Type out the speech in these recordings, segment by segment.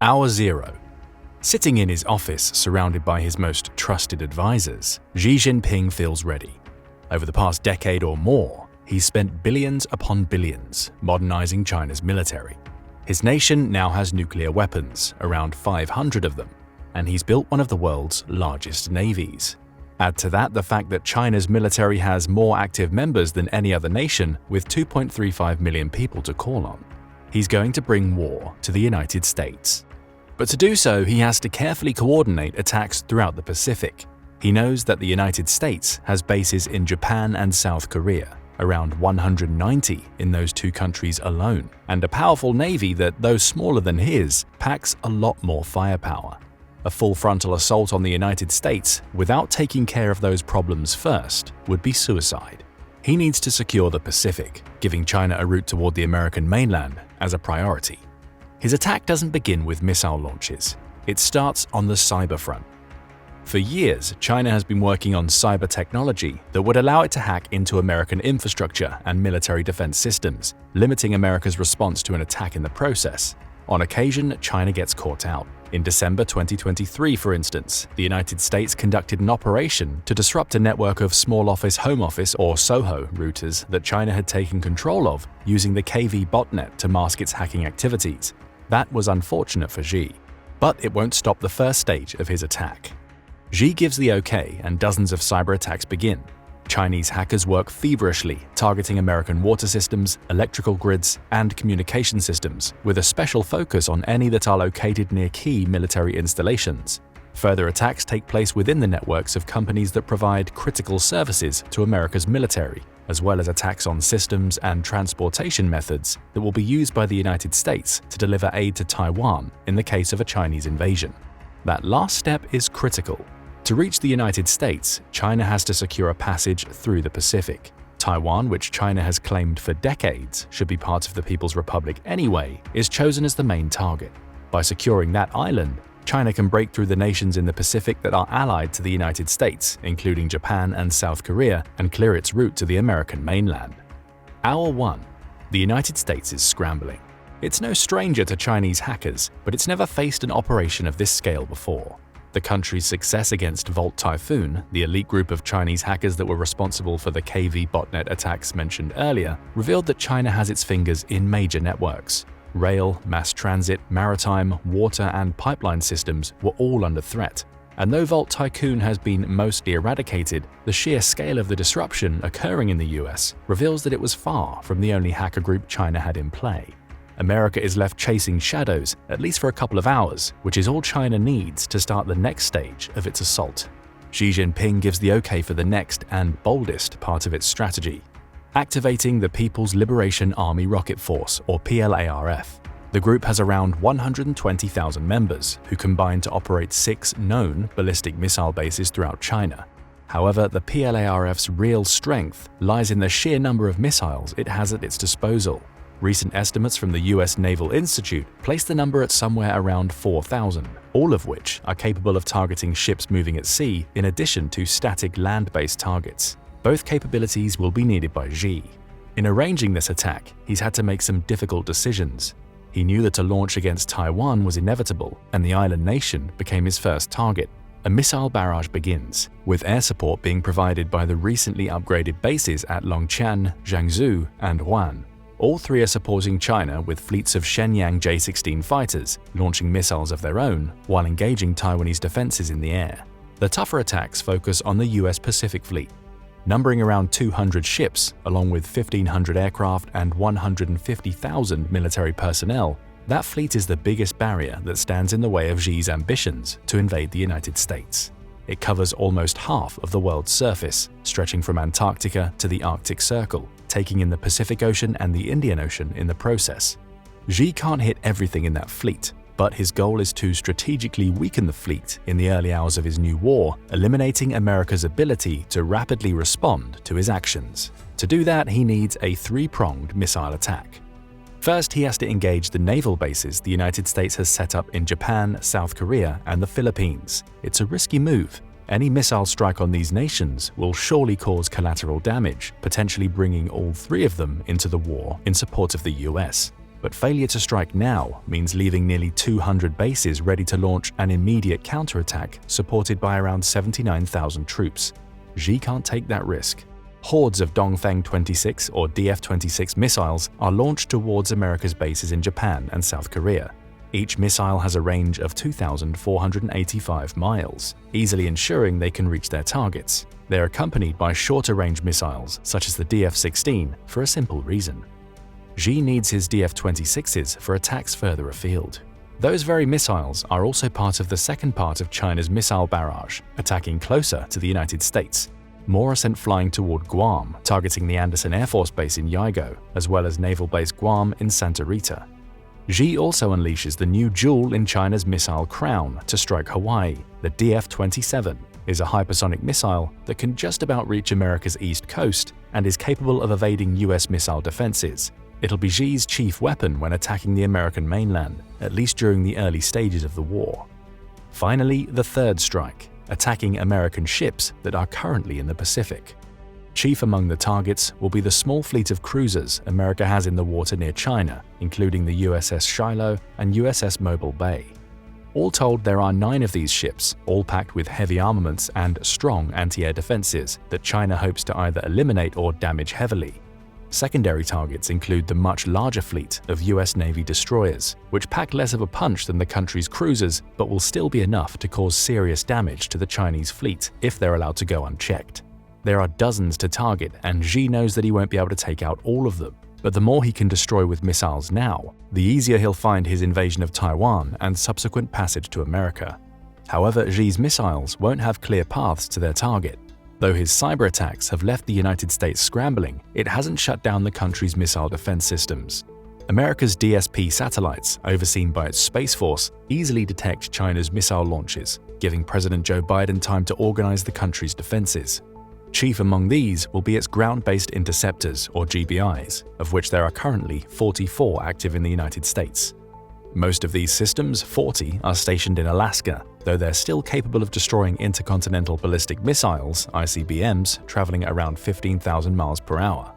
Hour Zero. Sitting in his office surrounded by his most trusted advisors, Xi Jinping feels ready. Over the past decade or more, he's spent billions upon billions modernizing China's military. His nation now has nuclear weapons, around 500 of them, and he's built one of the world's largest navies. Add to that the fact that China's military has more active members than any other nation, with 2.35 million people to call on. He's going to bring war to the United States. But to do so, he has to carefully coordinate attacks throughout the Pacific. He knows that the United States has bases in Japan and South Korea, around 190 in those two countries alone, and a powerful navy that, though smaller than his, packs a lot more firepower. A full frontal assault on the United States without taking care of those problems first would be suicide. He needs to secure the Pacific, giving China a route toward the American mainland as a priority. His attack doesn't begin with missile launches. It starts on the cyber front. For years, China has been working on cyber technology that would allow it to hack into American infrastructure and military defense systems, limiting America's response to an attack in the process. On occasion, China gets caught out. In December 2023, for instance, the United States conducted an operation to disrupt a network of small office home office or SOHO routers that China had taken control of using the KV botnet to mask its hacking activities. That was unfortunate for Xi, but it won't stop the first stage of his attack. Xi gives the okay and dozens of cyber attacks begin. Chinese hackers work feverishly, targeting American water systems, electrical grids, and communication systems, with a special focus on any that are located near key military installations. Further attacks take place within the networks of companies that provide critical services to America's military, as well as attacks on systems and transportation methods that will be used by the United States to deliver aid to Taiwan in the case of a Chinese invasion. That last step is critical. To reach the United States, China has to secure a passage through the Pacific. Taiwan, which China has claimed for decades should be part of the People's Republic anyway, is chosen as the main target. By securing that island, China can break through the nations in the Pacific that are allied to the United States, including Japan and South Korea, and clear its route to the American mainland. Hour 1. The United States is scrambling. It's no stranger to Chinese hackers, but it's never faced an operation of this scale before. The country's success against Volt Typhoon, the elite group of Chinese hackers that were responsible for the KV botnet attacks mentioned earlier, revealed that China has its fingers in major networks. Rail, mass transit, maritime, water, and pipeline systems were all under threat. And though Volt Typhoon has been mostly eradicated, the sheer scale of the disruption occurring in the US reveals that it was far from the only hacker group China had in play. America is left chasing shadows, at least for a couple of hours, which is all China needs to start the next stage of its assault. Xi Jinping gives the okay for the next and boldest part of its strategy: activating the People's Liberation Army Rocket Force, or PLARF. The group has around 120,000 members, who combine to operate 6 known ballistic missile bases throughout China. However, the PLARF's real strength lies in the sheer number of missiles it has at its disposal. Recent estimates from the US Naval Institute place the number at somewhere around 4,000, all of which are capable of targeting ships moving at sea in addition to static land-based targets. Both capabilities will be needed by Xi. In arranging this attack, he's had to make some difficult decisions. He knew that a launch against Taiwan was inevitable, and the island nation became his first target. A missile barrage begins, with air support being provided by the recently upgraded bases at Longqian, Jiangsu, and Wuhan. All three are supporting China with fleets of Shenyang J-16 fighters, launching missiles of their own while engaging Taiwanese defenses in the air. The tougher attacks focus on the US Pacific Fleet. Numbering around 200 ships, along with 1,500 aircraft and 150,000 military personnel, that fleet is the biggest barrier that stands in the way of Xi's ambitions to invade the United States. It covers almost half of the world's surface, stretching from Antarctica to the Arctic Circle, taking in the Pacific Ocean and the Indian Ocean in the process. Xi can't hit everything in that fleet, but his goal is to strategically weaken the fleet in the early hours of his new war, eliminating America's ability to rapidly respond to his actions. To do that, he needs a 3-pronged missile attack. First, he has to engage the naval bases the United States has set up in Japan, South Korea, and the Philippines. It's a risky move. Any missile strike on these nations will surely cause collateral damage, potentially bringing all 3 of them into the war in support of the US. But failure to strike now means leaving nearly 200 bases ready to launch an immediate counterattack supported by around 79,000 troops. Xi can't take that risk. Hordes of Dongfeng 26 or DF-26 missiles are launched towards America's bases in Japan and South Korea. Each missile has a range of 2,485 miles, easily ensuring they can reach their targets. They are accompanied by shorter-range missiles, such as the DF-16, for a simple reason. Xi needs his DF-26s for attacks further afield. Those very missiles are also part of the second part of China's missile barrage, attacking closer to the United States. More are sent flying toward Guam, targeting the Andersen Air Force Base in Yago, as well as Naval Base Guam in Santa Rita. Xi also unleashes the new jewel in China's missile crown to strike Hawaii. The DF-27 is a hypersonic missile that can just about reach America's east coast and is capable of evading US missile defenses. It'll be Xi's chief weapon when attacking the American mainland, at least during the early stages of the war. Finally, the third strike, attacking American ships that are currently in the Pacific. Chief among the targets will be the small fleet of cruisers America has in the water near China, including the USS Shiloh and USS Mobile Bay. All told, there are 9 of these ships, all packed with heavy armaments and strong anti-air defenses that China hopes to either eliminate or damage heavily. Secondary targets include the much larger fleet of US Navy destroyers, which pack less of a punch than the country's cruisers but will still be enough to cause serious damage to the Chinese fleet if they're allowed to go unchecked. There are dozens to target, and Xi knows that he won't be able to take out all of them. But the more he can destroy with missiles now, the easier he'll find his invasion of Taiwan and subsequent passage to America. However, Xi's missiles won't have clear paths to their target. Though his cyber attacks have left the United States scrambling, it hasn't shut down the country's missile defense systems. America's DSP satellites, overseen by its Space Force, easily detect China's missile launches, giving President Joe Biden time to organize the country's defenses. Chief among these will be its ground-based interceptors, or GBIs, of which there are currently 44 active in the United States. Most of these systems, 40, are stationed in Alaska, though they're still capable of destroying intercontinental ballistic missiles, ICBMs, traveling at around 15,000 miles per hour.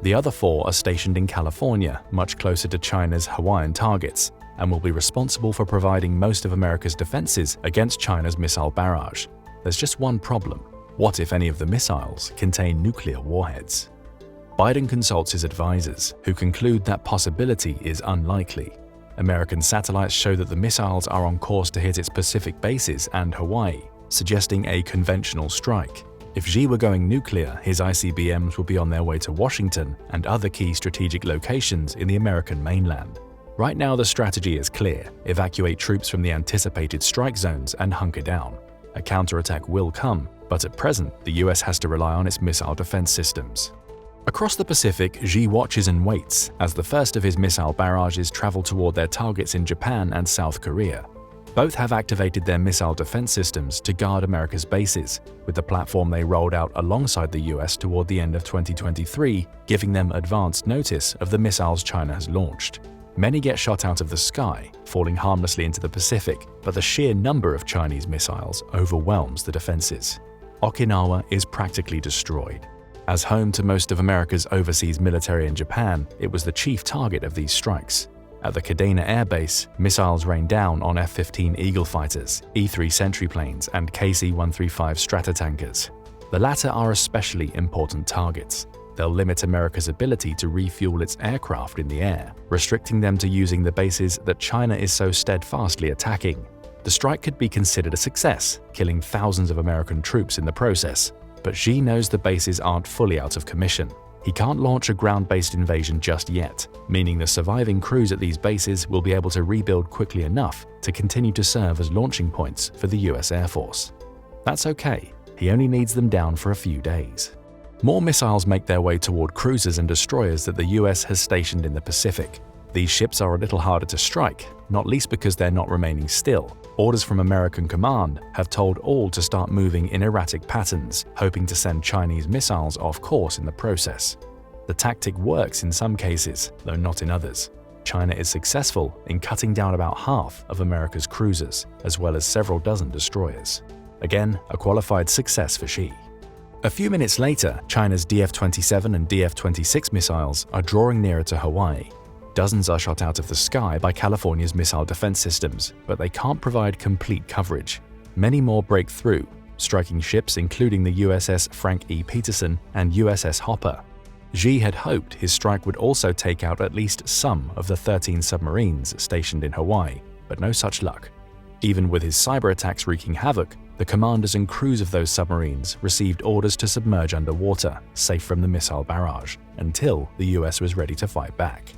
The other 4 are stationed in California, much closer to China's Hawaiian targets, and will be responsible for providing most of America's defenses against China's missile barrage. There's just one problem. What if any of the missiles contain nuclear warheads? Biden consults his advisors, who conclude that possibility is unlikely. American satellites show that the missiles are on course to hit its Pacific bases and Hawaii, suggesting a conventional strike. If Xi were going nuclear, his ICBMs would be on their way to Washington and other key strategic locations in the American mainland. Right now, the strategy is clear: evacuate troops from the anticipated strike zones and hunker down. A counterattack will come, but at present, the US has to rely on its missile defense systems. Across the Pacific, Xi watches and waits as the first of his missile barrages travel toward their targets in Japan and South Korea. Both have activated their missile defense systems to guard America's bases, with the platform they rolled out alongside the US toward the end of 2023, giving them advanced notice of the missiles China has launched. Many get shot out of the sky, falling harmlessly into the Pacific, but the sheer number of Chinese missiles overwhelms the defenses. Okinawa is practically destroyed. As home to most of America's overseas military in Japan, it was the chief target of these strikes. At the Kadena Air Base, missiles rained down on F-15 Eagle fighters, E-3 Sentry planes, and KC-135 Stratotankers. The latter are especially important targets. They'll limit America's ability to refuel its aircraft in the air, restricting them to using the bases that China is so steadfastly attacking. The strike could be considered a success, killing thousands of American troops in the process. But Xi knows the bases aren't fully out of commission. He can't launch a ground-based invasion just yet, meaning the surviving crews at these bases will be able to rebuild quickly enough to continue to serve as launching points for the US Air Force. That's okay. He only needs them down for a few days. More missiles make their way toward cruisers and destroyers that the US has stationed in the Pacific. These ships are a little harder to strike, not least because they're not remaining still. Orders from American command have told all to start moving in erratic patterns, hoping to send Chinese missiles off course in the process. The tactic works in some cases, though not in others. China is successful in cutting down about half of America's cruisers, as well as several dozen destroyers. Again, a qualified success for Xi. A few minutes later, China's DF-27 and DF-26 missiles are drawing nearer to Hawaii. Dozens are shot out of the sky by California's missile defense systems, but they can't provide complete coverage. Many more break through, striking ships including the USS Frank E. Peterson and USS Hopper. Xi had hoped his strike would also take out at least some of the 13 submarines stationed in Hawaii, but no such luck. Even with his cyber attacks wreaking havoc, the commanders and crews of those submarines received orders to submerge underwater, safe from the missile barrage, until the US was ready to fight back.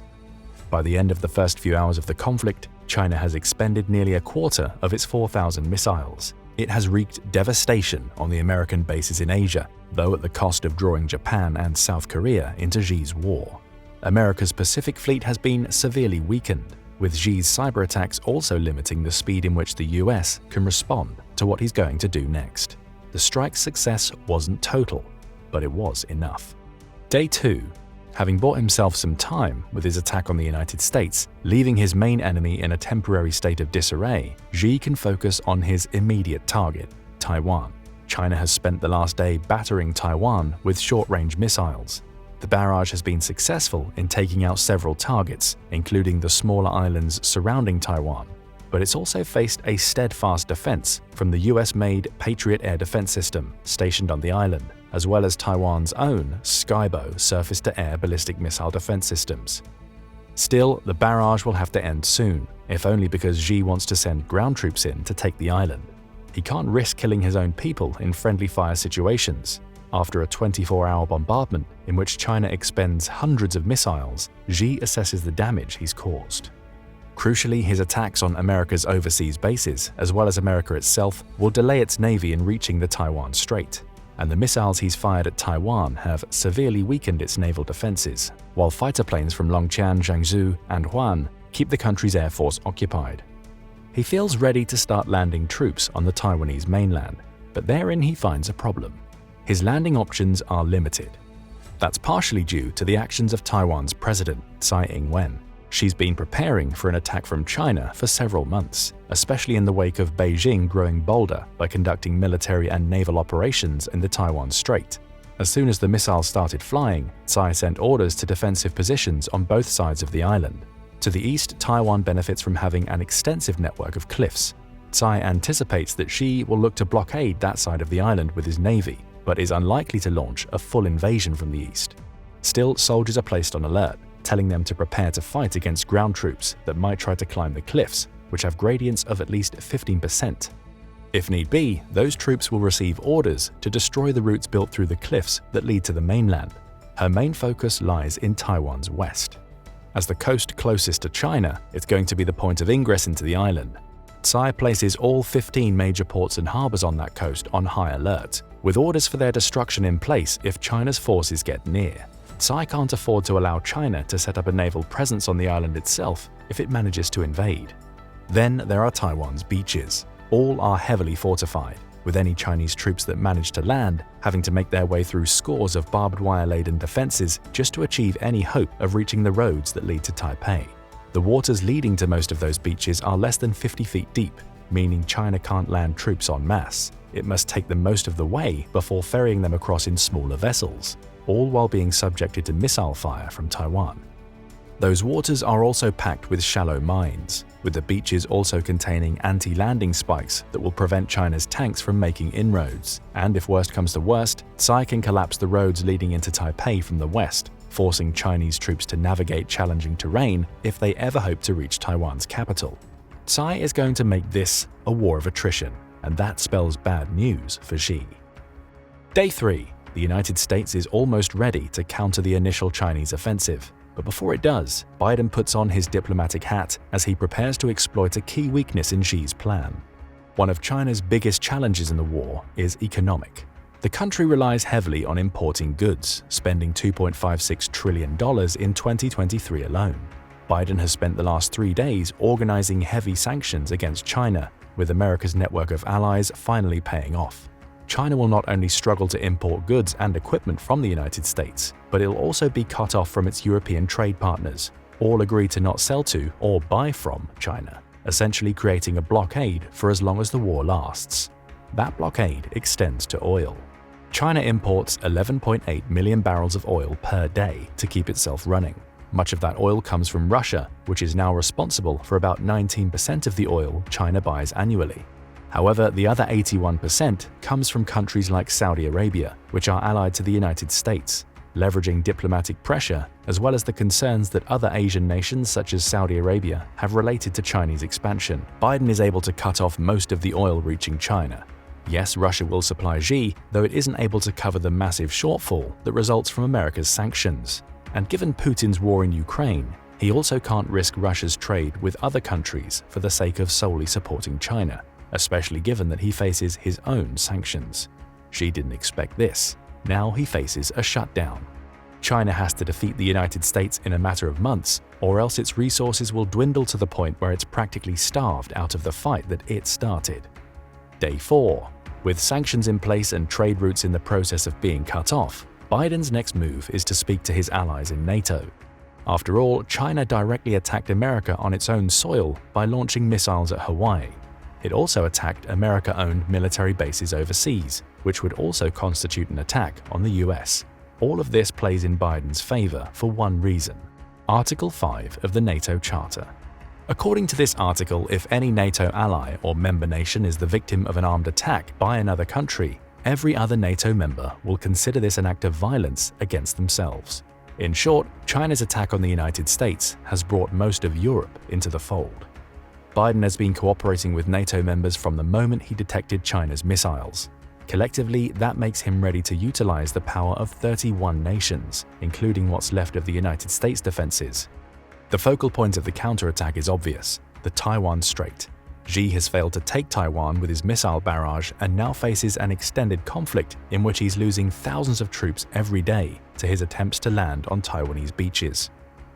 By the end of the first few hours of the conflict, China has expended nearly a quarter of its 4,000 missiles. It has wreaked devastation on the American bases in Asia, though at the cost of drawing Japan and South Korea into Xi's war. America's Pacific Fleet has been severely weakened, with Xi's cyber attacks also limiting the speed in which the US can respond to what he's going to do next. The strike's success wasn't total, but it was enough. Day 2. Having bought himself some time with his attack on the United States, leaving his main enemy in a temporary state of disarray, Xi can focus on his immediate target, Taiwan. China has spent the last day battering Taiwan with short-range missiles. The barrage has been successful in taking out several targets, including the smaller islands surrounding Taiwan, but it's also faced a steadfast defense from the US-made Patriot air defense system stationed on the island, as well as Taiwan's own Skybow surface-to-air ballistic missile defense systems. Still, the barrage will have to end soon, if only because Xi wants to send ground troops in to take the island. He can't risk killing his own people in friendly fire situations. After a 24-hour bombardment in which China expends hundreds of missiles, Xi assesses the damage he's caused. Crucially, his attacks on America's overseas bases, as well as America itself, will delay its navy in reaching the Taiwan Strait, and the missiles he's fired at Taiwan have severely weakened its naval defenses, while fighter planes from Longqian, Jiangsu, and Huan keep the country's air force occupied. He feels ready to start landing troops on the Taiwanese mainland, but therein he finds a problem. His landing options are limited. That's partially due to the actions of Taiwan's president, Tsai Ing-wen. She's been preparing for an attack from China for several months, especially in the wake of Beijing growing bolder by conducting military and naval operations in the Taiwan Strait. As soon as the missiles started flying, Tsai sent orders to defensive positions on both sides of the island. To the east, Taiwan benefits from having an extensive network of cliffs. Tsai anticipates that Xi will look to blockade that side of the island with his navy, but is unlikely to launch a full invasion from the east. Still, soldiers are placed on alert, telling them to prepare to fight against ground troops that might try to climb the cliffs, which have gradients of at least 15%. If need be, those troops will receive orders to destroy the routes built through the cliffs that lead to the mainland. Her main focus lies in Taiwan's west. As the coast closest to China, it's going to be the point of ingress into the island. Tsai places all 15 major ports and harbors on that coast on high alert, with orders for their destruction in place if China's forces get near. Tsai can't afford to allow China to set up a naval presence on the island itself if it manages to invade. Then there are Taiwan's beaches. All are heavily fortified, with any Chinese troops that manage to land having to make their way through scores of barbed wire-laden defenses just to achieve any hope of reaching the roads that lead to Taipei. The waters leading to most of those beaches are less than 50 feet deep, meaning China can't land troops en masse. It must take them most of the way before ferrying them across in smaller vessels, all while being subjected to missile fire from Taiwan. Those waters are also packed with shallow mines, with the beaches also containing anti-landing spikes that will prevent China's tanks from making inroads. And if worst comes to worst, Tsai can collapse the roads leading into Taipei from the west, forcing Chinese troops to navigate challenging terrain if they ever hope to reach Taiwan's capital. Tsai is going to make this a war of attrition, and that spells bad news for Xi. Day 3. The United States is almost ready to counter the initial Chinese offensive. But before it does, Biden puts on his diplomatic hat as he prepares to exploit a key weakness in Xi's plan. One of China's biggest challenges in the war is economic. The country relies heavily on importing goods, spending $2.56 trillion in 2023 alone. Biden has spent the last 3 days organizing heavy sanctions against China, with America's network of allies finally paying off. China will not only struggle to import goods and equipment from the United States, but it'll also be cut off from its European trade partners. All agree to not sell to or buy from China, essentially creating a blockade for as long as the war lasts. That blockade extends to oil. China imports 11.8 million barrels of oil per day to keep itself running. Much of that oil comes from Russia, which is now responsible for about 19% of the oil China buys annually. However, the other 81% comes from countries like Saudi Arabia, which are allied to the United States. Leveraging diplomatic pressure, as well as the concerns that other Asian nations such as Saudi Arabia have related to Chinese expansion, Biden is able to cut off most of the oil reaching China. Yes, Russia will supply Xi, though it isn't able to cover the massive shortfall that results from America's sanctions. And given Putin's war in Ukraine, he also can't risk Russia's trade with other countries for the sake of solely supporting China, especially given that he faces his own sanctions. Xi didn't expect this. Now he faces a shutdown. China has to defeat the United States in a matter of months, or else its resources will dwindle to the point where it's practically starved out of the fight that it started. Day 4. With sanctions in place and trade routes in the process of being cut off, Biden's next move is to speak to his allies in NATO. After all, China directly attacked America on its own soil by launching missiles at Hawaii. It also attacked America-owned military bases overseas, which would also constitute an attack on the US. All of this plays in Biden's favor for one reason: Article 5 of the NATO Charter. According to this article, if any NATO ally or member nation is the victim of an armed attack by another country, every other NATO member will consider this an act of violence against themselves. In short, China's attack on the United States has brought most of Europe into the fold. Biden has been cooperating with NATO members from the moment he detected China's missiles. Collectively, that makes him ready to utilize the power of 31 nations, including what's left of the United States defenses. The focal point of the counterattack is obvious: the Taiwan Strait. Xi has failed to take Taiwan with his missile barrage and now faces an extended conflict in which he's losing thousands of troops every day to his attempts to land on Taiwanese beaches.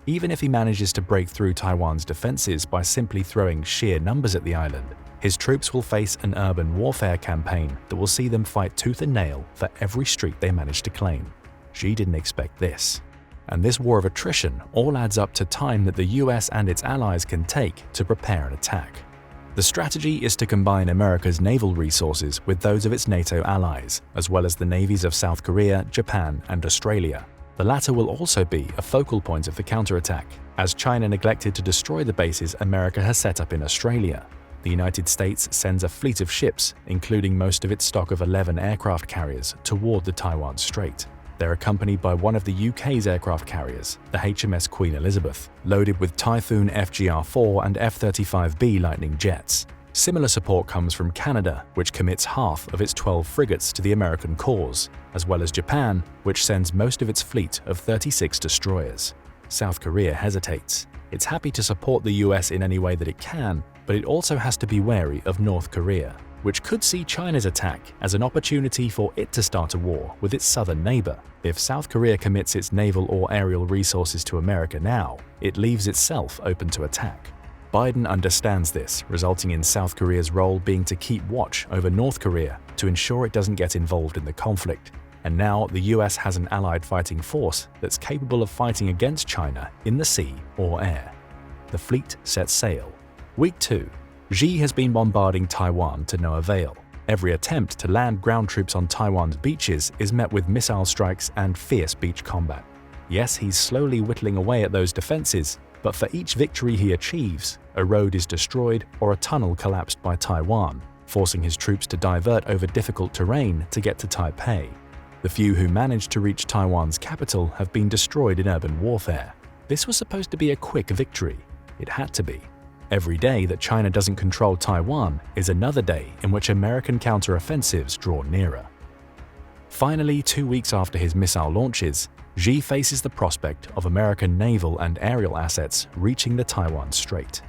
Even if he manages to break through Taiwan's defenses by simply throwing sheer numbers at the island, his troops will face an urban warfare campaign that will see them fight tooth and nail for every street they manage to claim. Xi didn't expect this. And this war of attrition all adds up to time that the US and its allies can take to prepare an attack. The strategy is to combine America's naval resources with those of its NATO allies, as well as the navies of South Korea, Japan, and Australia. The latter will also be a focal point of the counterattack, as China neglected to destroy the bases America has set up in Australia. The United States sends a fleet of ships, including most of its stock of 11 aircraft carriers, toward the Taiwan Strait. They're accompanied by one of the UK's aircraft carriers, the HMS Queen Elizabeth, loaded with Typhoon FGR-4 and F-35B Lightning jets. Similar support comes from Canada, which commits half of its 12 frigates to the American cause, as well as Japan, which sends most of its fleet of 36 destroyers. South Korea hesitates. It's happy to support the US in any way that it can, but it also has to be wary of North Korea, which could see China's attack as an opportunity for it to start a war with its southern neighbor. If South Korea commits its naval or aerial resources to America now, it leaves itself open to attack. Biden understands this, resulting in South Korea's role being to keep watch over North Korea to ensure it doesn't get involved in the conflict. And now the US has an allied fighting force that's capable of fighting against China in the sea or air. The fleet sets sail. Week 2. Xi has been bombarding Taiwan to no avail. Every attempt to land ground troops on Taiwan's beaches is met with missile strikes and fierce beach combat. Yes, he's slowly whittling away at those defenses, but for each victory he achieves, a road is destroyed or a tunnel collapsed by Taiwan, forcing his troops to divert over difficult terrain to get to Taipei. The few who managed to reach Taiwan's capital have been destroyed in urban warfare. This was supposed to be a quick victory. It had to be. Every day that China doesn't control Taiwan is another day in which American counteroffensives draw nearer. Finally, 2 weeks after his missile launches, Xi faces the prospect of American naval and aerial assets reaching the Taiwan Strait.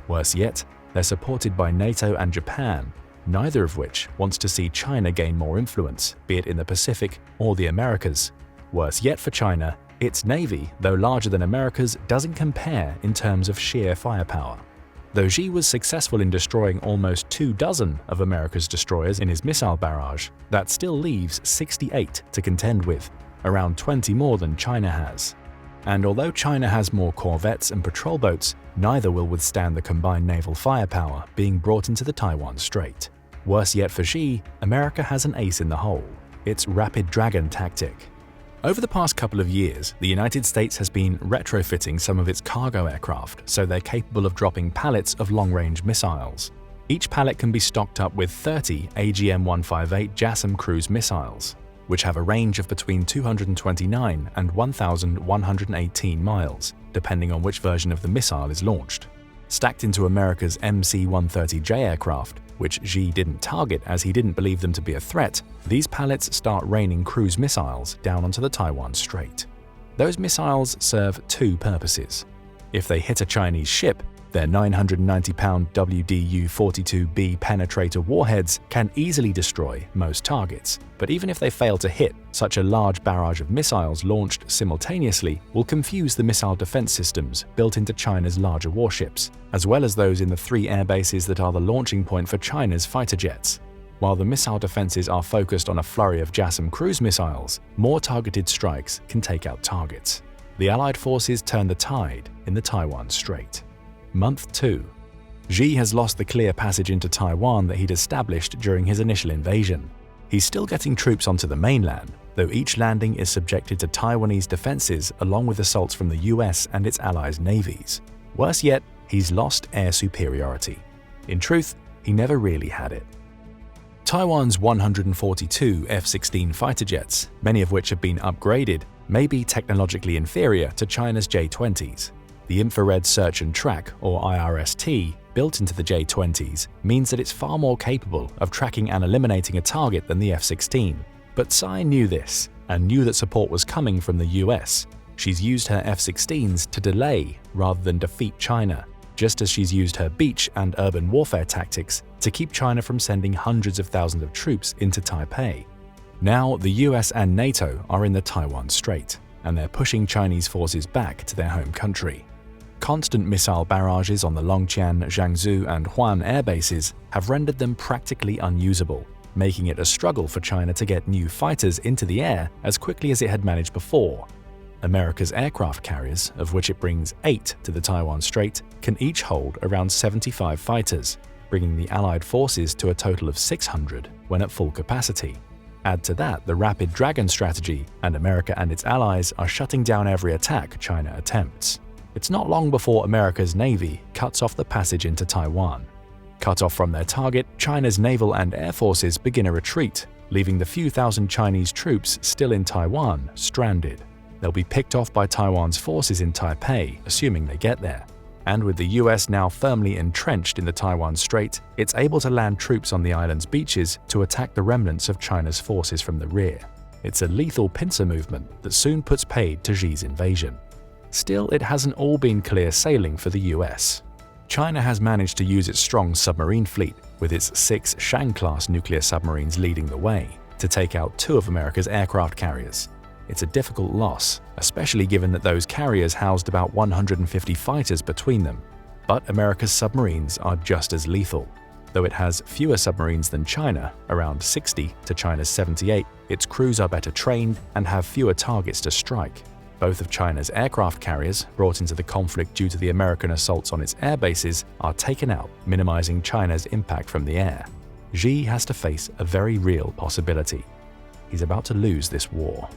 Worse yet, they're supported by NATO and Japan, neither of which wants to see China gain more influence, be it in the Pacific or the Americas. Worse yet for China, its navy, though larger than America's, doesn't compare in terms of sheer firepower. Though Xi was successful in destroying almost 24 of America's destroyers in his missile barrage, that still leaves 68 to contend with, around 20 more than China has. And although China has more corvettes and patrol boats, neither will withstand the combined naval firepower being brought into the Taiwan Strait. Worse yet for Xi, America has an ace in the hole: its Rapid Dragon tactic. Over the past couple of years, the United States has been retrofitting some of its cargo aircraft so they're capable of dropping pallets of long-range missiles. Each pallet can be stocked up with 30 AGM-158 JASSM cruise missiles, which have a range of between 229 and 1,118 miles, depending on which version of the missile is launched. Stacked into America's MC-130J aircraft, which Xi didn't target as he didn't believe them to be a threat, these pallets start raining cruise missiles down onto the Taiwan Strait. Those missiles serve two purposes. If they hit a Chinese ship, their 990-pound WDU-42B penetrator warheads can easily destroy most targets. But even if they fail to hit, such a large barrage of missiles launched simultaneously will confuse the missile defense systems built into China's larger warships, as well as those in the 3 air bases that are the launching point for China's fighter jets. While the missile defenses are focused on a flurry of JASSM cruise missiles, more targeted strikes can take out targets. The Allied forces turn the tide in the Taiwan Strait. Month 2. Xi has lost the clear passage into Taiwan that he'd established during his initial invasion. He's still getting troops onto the mainland, though each landing is subjected to Taiwanese defenses along with assaults from the US and its allies' navies. Worse yet, he's lost air superiority. In truth, he never really had it. Taiwan's 142 F-16 fighter jets, many of which have been upgraded, may be technologically inferior to China's J-20s. The Infrared Search and Track, or IRST, built into the J-20s means that it's far more capable of tracking and eliminating a target than the F-16. But Tsai knew this, and knew that support was coming from the US. She's used her F-16s to delay rather than defeat China, just as she's used her beach and urban warfare tactics to keep China from sending hundreds of thousands of troops into Taipei. Now, the US and NATO are in the Taiwan Strait, and they're pushing Chinese forces back to their home country. Constant missile barrages on the Longqian, Jiangsu, and Huan air bases have rendered them practically unusable, making it a struggle for China to get new fighters into the air as quickly as it had managed before. America's aircraft carriers, of which it brings 8 to the Taiwan Strait, can each hold around 75 fighters, bringing the Allied forces to a total of 600 when at full capacity. Add to that the Rapid Dragon strategy, and America and its allies are shutting down every attack China attempts. It's not long before America's Navy cuts off the passage into Taiwan. Cut off from their target, China's naval and air forces begin a retreat, leaving the few thousand Chinese troops still in Taiwan stranded. They'll be picked off by Taiwan's forces in Taipei, assuming they get there. And with the US now firmly entrenched in the Taiwan Strait, it's able to land troops on the island's beaches to attack the remnants of China's forces from the rear. It's a lethal pincer movement that soon puts paid to Xi's invasion. Still, it hasn't all been clear sailing for the US. China has managed to use its strong submarine fleet, with its 6 Shang-class nuclear submarines leading the way, to take out 2 of America's aircraft carriers. It's a difficult loss, especially given that those carriers housed about 150 fighters between them. But America's submarines are just as lethal. Though it has fewer submarines than China, around 60 to China's 78, its crews are better trained and have fewer targets to strike. Both of China's aircraft carriers, brought into the conflict due to the American assaults on its air bases, are taken out, minimizing China's impact from the air. Xi has to face a very real possibility. He's about to lose this war.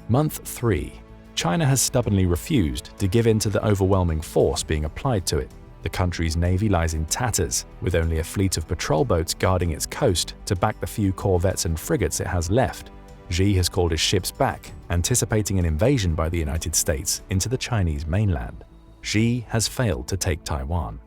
Month 3. China has stubbornly refused to give in to the overwhelming force being applied to it. The country's navy lies in tatters, with only a fleet of patrol boats guarding its coast to back the few corvettes and frigates it has left. Xi has called his ships back, anticipating an invasion by the United States into the Chinese mainland. Xi has failed to take Taiwan.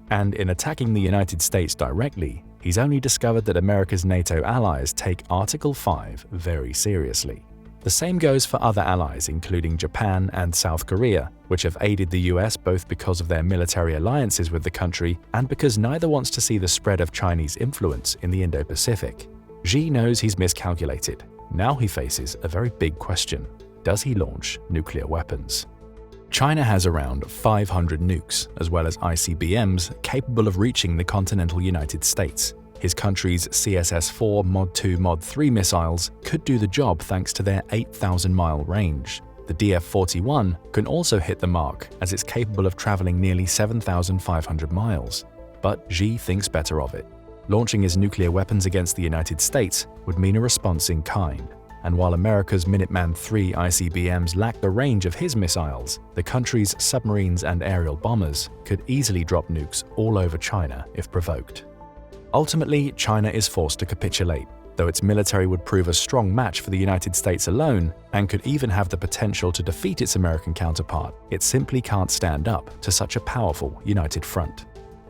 And in attacking the United States directly, he's only discovered that America's NATO allies take Article 5 very seriously. The same goes for other allies, including Japan and South Korea, which have aided the US both because of their military alliances with the country and because neither wants to see the spread of Chinese influence in the Indo-Pacific. Xi knows he's miscalculated. Now he faces a very big question. Does he launch nuclear weapons? China has around 500 nukes, as well as ICBMs, capable of reaching the continental United States. His country's CSS-4 Mod 2 Mod 3 missiles could do the job thanks to their 8,000-mile range. The DF-41 can also hit the mark, as it's capable of traveling nearly 7,500 miles. But Xi thinks better of it. Launching his nuclear weapons against the United States would mean a response in kind. and while America's Minuteman III ICBMs lack the range of his missiles, the country's submarines and aerial bombers could easily drop nukes all over China if provoked. Ultimately, China is forced to capitulate, though its military would prove a strong match for the United States alone and could even have the potential to defeat its American counterpart. It simply can't stand up to such a powerful united front.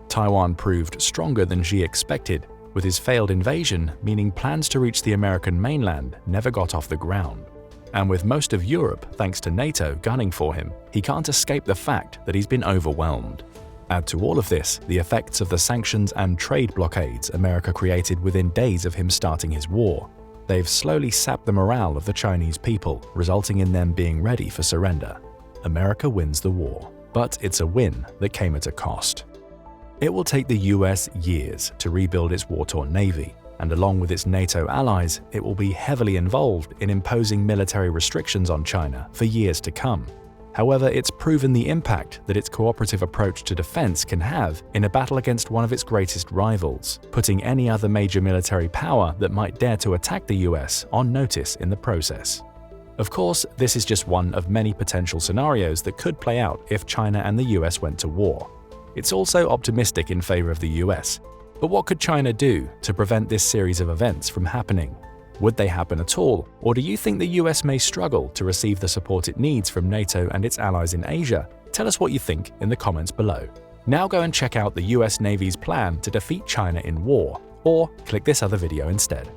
Taiwan proved stronger than Xi expected, with his failed invasion meaning plans to reach the American mainland never got off the ground. And with most of Europe, thanks to NATO, gunning for him, he can't escape the fact that he's been overwhelmed. Add to all of this the effects of the sanctions and trade blockades America created within days of him starting his war. They've slowly sapped the morale of the Chinese people, resulting in them being ready for surrender. America wins the war, but it's a win that came at a cost. It will take the US years to rebuild its war-torn navy, and along with its NATO allies, it will be heavily involved in imposing military restrictions on China for years to come. However, it's proven the impact that its cooperative approach to defense can have in a battle against one of its greatest rivals, putting any other major military power that might dare to attack the US on notice in the process. Of course, this is just one of many potential scenarios that could play out if China and the US went to war. It's also optimistic in favor of the US. But what could China do to prevent this series of events from happening? Would they happen at all, or do you think the US may struggle to receive the support it needs from NATO and its allies in Asia? Tell us what you think in the comments below. Now go and check out the US Navy's plan to defeat China in war, or click this other video instead.